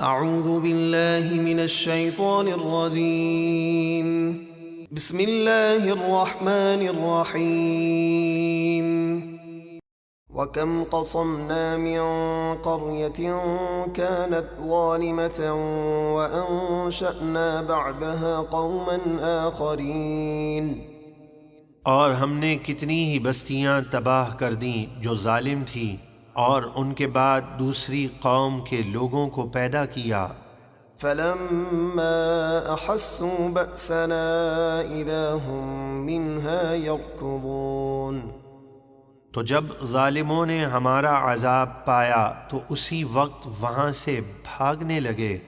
اعوذ باللہ من الشیطان الرجیم بسم اللہ الرحمن الرحیم وَكَمْ قَصَمْنَا مِنْ قَرْيَةٍ كَانَتْ ظَالِمَةً وَأَنْشَأْنَا بَعْدَهَا قَوْمًا آخَرِينَ۔ اور ہم نے کتنی ہی بستیاں تباہ کر دیں جو ظالم تھی، اور ان کے بعد دوسری قوم کے لوگوں کو پیدا کیا۔ فَلَمَّا أَحَسُّوا بَأْسَنَا إِذَا هُمْ مِنْهَا يَرْكُضُونَ۔ تو جب ظالموں نے ہمارا عذاب پایا تو اسی وقت وہاں سے بھاگنے لگے۔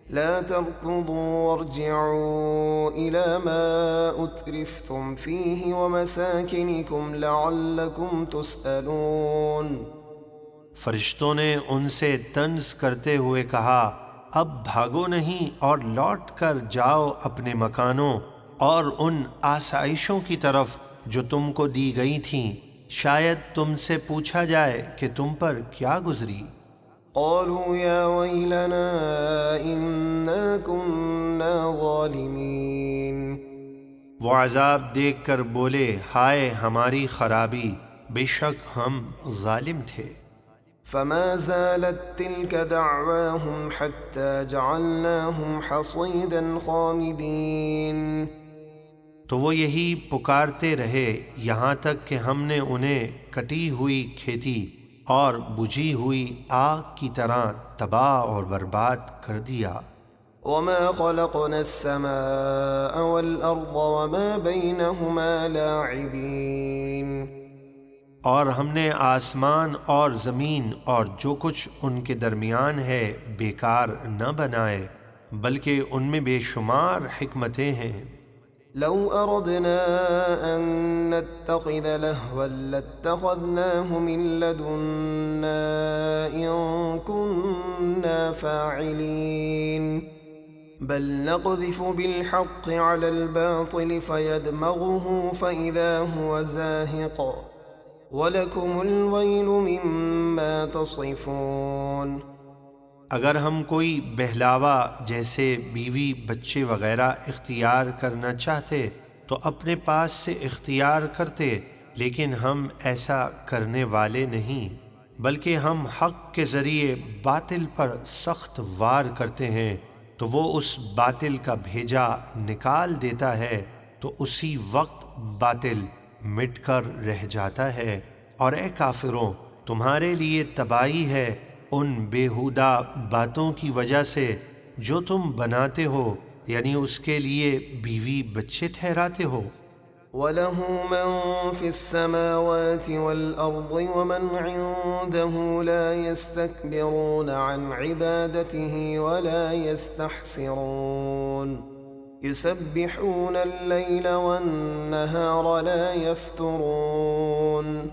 لا تركضوا وارجعوا إلى ما أترفتم فيه ومساكنكم لعلكم تسألون۔ فرشتوں نے ان سے طنز کرتے ہوئے کہا، اب بھاگو نہیں اور لوٹ کر جاؤ اپنے مکانوں اور ان آسائشوں کی طرف جو تم کو دی گئی تھیں، شاید تم سے پوچھا جائے کہ تم پر کیا گزری۔ قالوا يا ويلنا إنا كنا ظالمين۔ وہ عذاب دیکھ کر بولے، ہائے ہماری خرابی، بے شک ہم ظالم تھے۔ فما زالت تلك دعواهم حتى جعلناهم حصيدا خامدين۔ تو وہ یہی پکارتے رہے یہاں تک کہ ہم نے انہیں کٹی ہوئی کھیتی اور بجھی ہوئی آگ کی طرح تباہ اور برباد کر دیا۔ وما خلقنا السماء والأرض وما بينهما لاعبين۔ اور ہم نے آسمان اور زمین اور جو کچھ ان کے درمیان ہے بیکار نہ بنائے، بلکہ ان میں بے شمار حکمتیں ہیں۔ لو أردنا أن نتخذ لهوا لاتخذناه من لدنا إن كنا فاعلين بل نقذف بالحق على الباطل فيدمغه فإذا هو زاهق وَلَكُمُ الْوَيْلُ مِمَّا تَصِفُونَ۔ اگر ہم کوئی بہلاوا جیسے بیوی بچے وغیرہ اختیار کرنا چاہتے تو اپنے پاس سے اختیار کرتے، لیکن ہم ایسا کرنے والے نہیں، بلکہ ہم حق کے ذریعے باطل پر سخت وار کرتے ہیں، تو وہ اس باطل کا بھیجا نکال دیتا ہے تو اسی وقت باطل مٹ کر رہ جاتا ہے۔ اور اے کافروں، تمہارے لیے تباہی ہے ان بیہودہ باتوں کی وجہ سے جو تم بناتے ہو، یعنی اس کے لیے بیوی بچے ٹھہراتے ہو۔ وَلَهُ مَن فِي السَّمَاوَاتِ وَالْأَرْضِ وَمَنْ عِندَهُ لَا يَسْتَكْبِرُونَ عَنْ عِبَادَتِهِ وَلَا يَسْتَحْسِرُونَ يُسَبِّحُونَ اللَّيْلَ وَالنَّهَارَ لَا يَفْتُرُونَ۔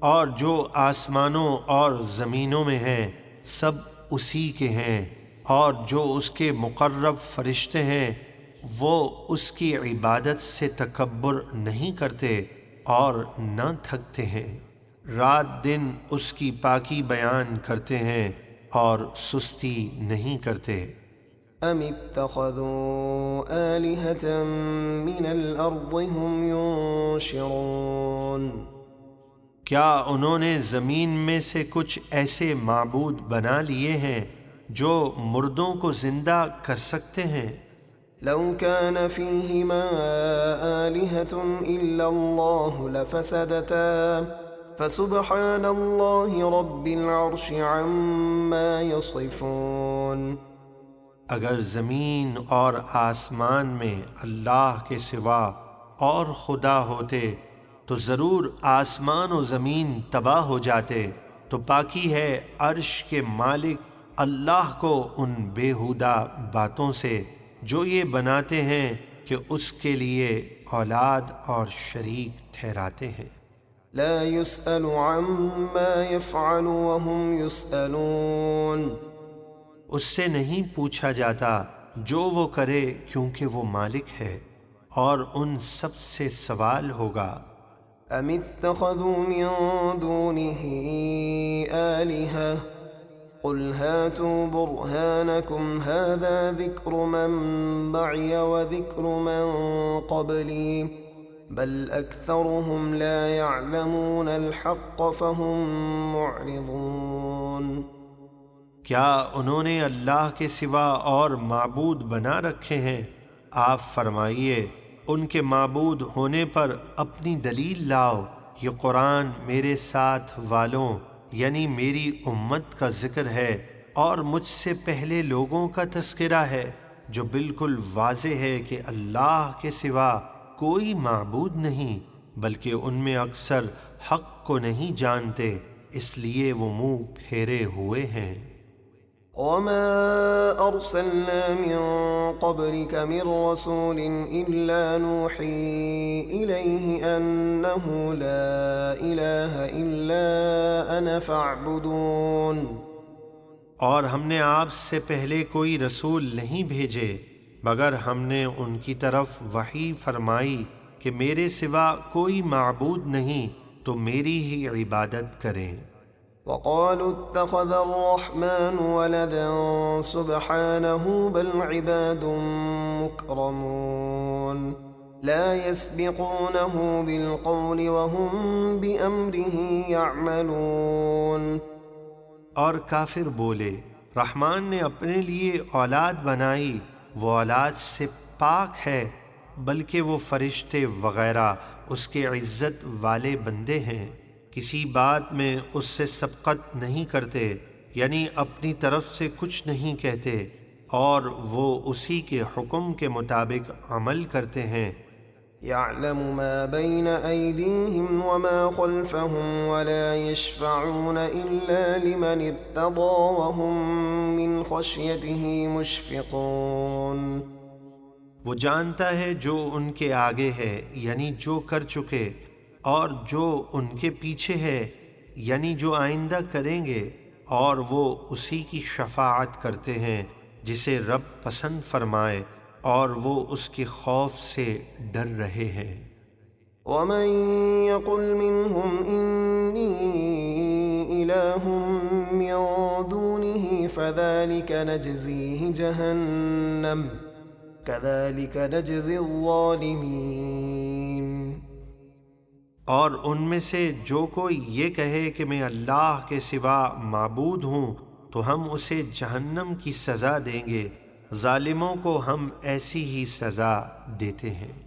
اور جو آسمانوں اور زمینوں میں ہیں سب اسی کے ہیں، اور جو اس کے مقرب فرشتے ہیں وہ اس کی عبادت سے تکبر نہیں کرتے اور نہ تھکتے ہیں، رات دن اس کی پاکی بیان کرتے ہیں اور سستی نہیں کرتے۔ أَمِ اتَّخَذُوا آلِهَةً مِّنَ الْأَرْضِ هُمْ يُنشِرُونَ۔ کیا انہوں نے زمین میں سے کچھ ایسے معبود بنا لیے ہیں جو مردوں کو زندہ کر سکتے ہیں؟ لو كان فيهما آلهة إلا الله لفسدتا فسبحان الله رب العرش عما يصفون۔ اگر زمین اور آسمان میں اللہ کے سوا اور خدا ہوتے تو ضرور آسمان و زمین تباہ ہو جاتے، تو پاکی ہے عرش کے مالک اللہ کو ان بیہودہ باتوں سے جو یہ بناتے ہیں کہ اس کے لیے اولاد اور شریک ٹھہراتے ہیں۔ لا يسأل عما يفعل وهم يسألون۔ اس سے نہیں پوچھا جاتا جو وہ کرے کیونکہ وہ مالک ہے، اور ان سب سے سوال ہوگا۔ ام اتخذوا من دونه آلهة قل هاتوا برهانكم هذا ذكر من معي وذكر من قبلي بل أكثرهم لا يعلمون الحق فهم معرضون۔ کیا انہوں نے اللہ کے سوا اور معبود بنا رکھے ہیں؟ آپ فرمائیے ان کے معبود ہونے پر اپنی دلیل لاؤ۔ یہ قرآن میرے ساتھ والوں یعنی میری امت کا ذکر ہے اور مجھ سے پہلے لوگوں کا تذکرہ ہے، جو بالکل واضح ہے کہ اللہ کے سوا کوئی معبود نہیں، بلکہ ان میں اکثر حق کو نہیں جانتے، اس لیے وہ منہ پھیرے ہوئے ہیں۔ وما أرسلنا من قبلك من رسول إلا نوحي إليه أنه لا إله إلا أنا فاعبدون۔ اور ہم نے آپ سے پہلے کوئی رسول نہیں بھیجے مگر ہم نے ان کی طرف وحی فرمائی کہ میرے سوا کوئی معبود نہیں تو میری ہی عبادت کریں۔ وقالوا اتخذ الرحمن ولدا سبحانه بل عباد مكرمون لا يسبقونه بالقول وهم بأمره يعملون۔ اور کافر بولے رحمان نے اپنے لیے اولاد بنائی، وہ اولاد سے پاک ہے، بلکہ وہ فرشتے وغیرہ اس کے عزت والے بندے ہیں، کسی بات میں اس سے سبقت نہیں کرتے، یعنی اپنی طرف سے کچھ نہیں کہتے، اور وہ اسی کے حکم کے مطابق عمل کرتے ہیں۔ يعلم ما بين أيديهم وما خلفهم ولا يشفعون إلا لمن ارتضى وهم من خشيته مشفقون۔ وہ جانتا ہے جو ان کے آگے ہے یعنی جو کر چکے، اور جو ان کے پیچھے ہے یعنی جو آئندہ کریں گے، اور وہ اسی کی شفاعت کرتے ہیں جسے رب پسند فرمائے، اور وہ اس کے خوف سے ڈر رہے ہیں۔ ومن يقل منهم إني إله من دونه فذلك نجزيه جهنم كذلك نجزي الظالمين۔ اور ان میں سے جو کوئی یہ کہے کہ میں اللہ کے سوا معبود ہوں تو ہم اسے جہنم کی سزا دیں گے، ظالموں کو ہم ایسی ہی سزا دیتے ہیں۔